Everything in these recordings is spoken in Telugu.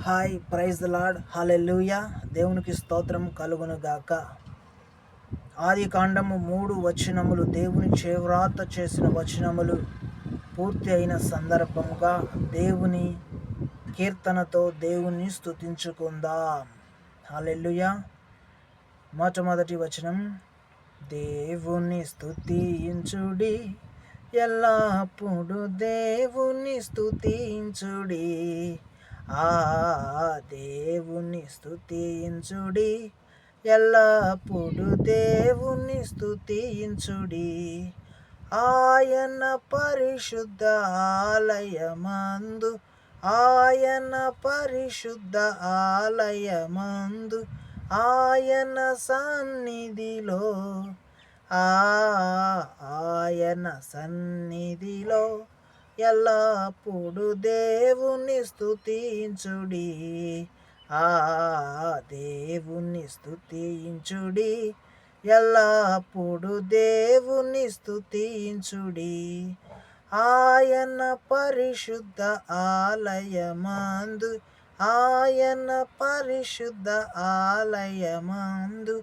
హాయ్, ప్రైజ్ ద లార్డ్, హల్లెలూయా. దేవునికి స్తోత్రం కలుగును గాక. ఆది కాండము 3 వచనములు, దేవుని చేవ్రాత చేసిన వచనములు పూర్తి అయిన సందర్భముగా దేవుని కీర్తనతో దేవుని స్తుతించుకుందాం. హల్లెలూయా. మొట్టమొదటి వచనం, దేవుని స్తుతించుడి, ఎల్లప్పుడు దేవుని స్తుతించుడి. దేవుని స్తుతించుడి, ఎల్లప్పుడు దేవుని స్తుతించుడి. ఆయన పరిశుద్ధ ఆలయమందు, ఆయన పరిశుద్ధ ఆలయమందు, ఆయన సన్నిధిలో, ఆయన సన్నిధిలో ఎల్లప్పుడు దేవుని స్తుతించుడి. దేవుని స్తుతించుడి, ఎల్లప్పుడు దేవుని స్తుతించుడి. ఆయన పరిశుద్ధ ఆలయమందు, ఆయన పరిశుద్ధ ఆలయమందు,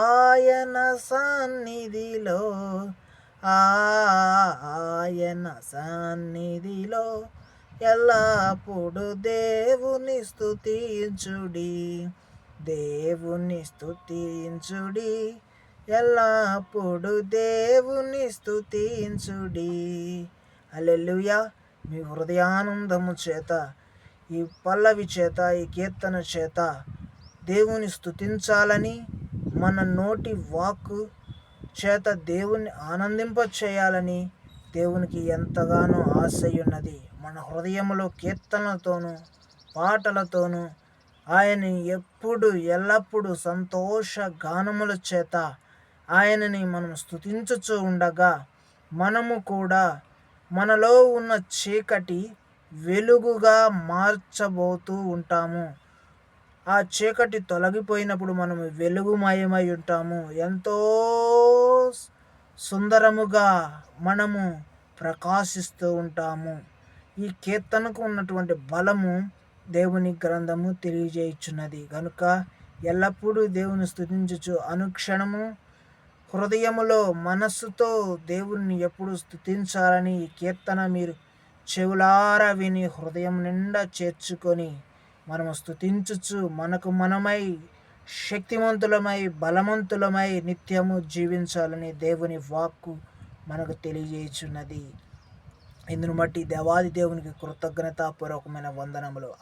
ఆయన సన్నిధిలో, ఆయన సన్నిధిలో ఎల్లప్పుడు దేవుని స్తుతించుడి. దేవుని స్తుతించుడి, ఎల్లప్పుడు దేవుని స్తుతించుడి. హల్లెలూయా. మీ హృదయానందము చేత, ఈ పల్లవి చేత, ఈ కీర్తన చేత దేవుని స్తుతించాలని, మన నోటి వాక్కు చేత దేవుని ఆనందింప చేయాలని దేవునికి ఎంతగానో ఆశయున్నది. మన హృదయంలో కీర్తనలతోనూ పాటలతోనూ ఆయన్ని ఎప్పుడు ఎల్లప్పుడూ సంతోష గానముల చేత ఆయనని మనం స్తుతించుచూ ఉండగా, మనము కూడా మనలో ఉన్న చీకటి వెలుగుగా మార్చబోతూ ఉంటాము. ఆ చీకటి తొలగిపోయినప్పుడు మనము వెలుగుమయమై ఉంటాము. ఎంతో సుందరముగా మనము ప్రకాశిస్తూ ఉంటాము. ఈ కీర్తనకు ఉన్నటువంటి బలము దేవుని గ్రంథము తెలియజేయుచున్నది. కనుక ఎల్లప్పుడూ దేవుని స్తుతించుచు, అనుక్షణము హృదయములో మనస్సుతో దేవుని ఎప్పుడు స్తుతించాలని ఈ కీర్తన మీరు చెవులారా విని హృదయం నిండా చేర్చుకొని మనము స్తుతించుచు, మనకు మనమై శక్తిమంతులమై బలవంతులమై నిత్యము జీవించాలని దేవుని వాక్కు మనకు తెలియజేయుచున్నది. ఇందును బట్టి దేవాది దేవునికి కృతజ్ఞతాపూర్వకమైన వందనములు.